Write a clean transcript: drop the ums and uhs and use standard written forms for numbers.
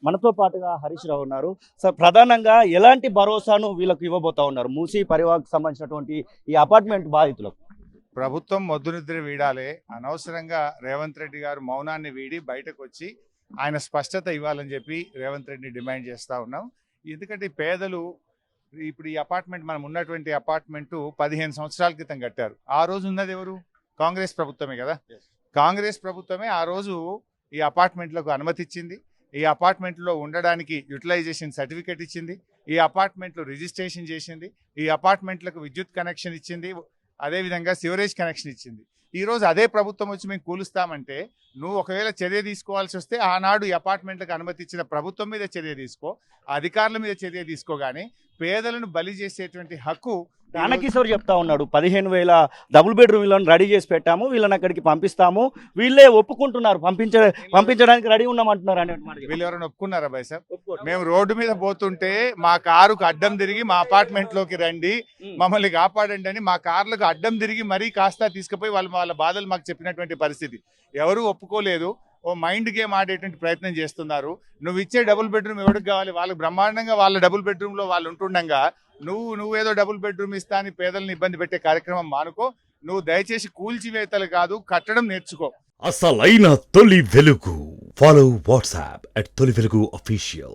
మనతో పాటుగా హరీష్ రావు ఉన్నారు. సార్, ప్రధానంగా ఎలాంటి భరోసాను వీళ్ళకు ఇవ్వబోతా ఉన్నారు మూసీ పరివాహకు సంబంధించినటువంటి ఈ అపార్ట్మెంట్ బాధితులకు? ప్రభుత్వం మొద్దునిద్ర వీడాలి. అనవసరంగా రేవంత్ రెడ్డి గారు మౌనాన్ని వీడి బయటకు వచ్చి ఆయన స్పష్టత ఇవ్వాలని చెప్పి రేవంత్ రెడ్డిని డిమాండ్ చేస్తూ ఉన్నాం. ఎందుకంటే ఈ పేదలు ఇప్పుడు ఈ అపార్ట్మెంట్ మనం ఉన్నటువంటి అపార్ట్మెంటు 15 సంవత్సరాల క్రితం కట్టారు. ఆ రోజు ఉన్నది ఎవరు? కాంగ్రెస్ ప్రభుత్వమే కదా. కాంగ్రెస్ ప్రభుత్వమే ఆ రోజు ఈ అపార్ట్మెంట్లకు అనుమతి ఇచ్చింది. ఈ అపార్ట్మెంట్లో ఉండడానికి యూటిలైజేషన్ సర్టిఫికేట్ ఇచ్చింది. ఈ అపార్ట్మెంట్లో రిజిస్ట్రేషన్ చేసింది. ఈ అపార్ట్మెంట్లకు విద్యుత్ కనెక్షన్ ఇచ్చింది. అదేవిధంగా సివరేజ్ కనెక్షన్ ఇచ్చింది. ఈరోజు అదే ప్రభుత్వం వచ్చి మేము కూలుస్తామంటే నువ్వు ఒకవేళ చర్య తీసుకోవాల్సి వస్తే ఆనాడు ఈ అపార్ట్మెంట్లకు అనుమతి ఇచ్చిన ప్రభుత్వం మీద చర్య తీసుకో, అధికారుల మీద చర్య తీసుకో. కానీ పేదలను బలి చేసేటువంటి హక్కు దానకిషోర్ చెప్తా ఉన్నాడు, 15,000 డబుల్ బెడ్రూమ్ వీళ్ళని రెడీ చేసి పెట్టాము, వీళ్ళని అక్కడికి పంపిస్తాము, వీళ్ళే ఒప్పుకుంటున్నారు, పంపించడానికి రెడీ ఉన్నామంటున్నారు అనే మాట. వీళ్ళు ఎవరైనా ఒప్పుకున్నారా బాయ్ సార్? మేము రోడ్డు మీద పోతుంటే మా కారుకు అడ్డం తిరిగి మా అపార్ట్మెంట్ లోకి రండి, మమ్మల్ని కాపాడండి అని మా కార్లకు అడ్డం తిరిగి మరీ కాస్త తీసుకుపోయి వాళ్ళ బాధలు మాకు చెప్పినటువంటి పరిస్థితి. ఎవరు ఒప్పుకోలేదు. ఓ మైండ్ గేమ్ ఆడేటువంటి ప్రయత్నం చేస్తున్నారు. నువ్వు ఇచ్చే డబుల్ బెడ్రూమ్ ఎవరికి కావాలి? వాళ్ళకి బ్రహ్మాండంగా వాళ్ళ డబుల్ బెడ్రూమ్ లో వాళ్ళు ఉంటుండగా నువ్వేదో డబుల్ బెడ్రూమ్ ఇస్తా అని పేదలను ఇబ్బంది పెట్టే కార్యక్రమం మానుకో. నువ్వు దయచేసి కూల్చివేతలు కాదు, కట్టడం నేర్చుకో. అసలైన తొలి వెలుగు. ఫాలో వాట్సాప్ @తొలి వెలుగు official.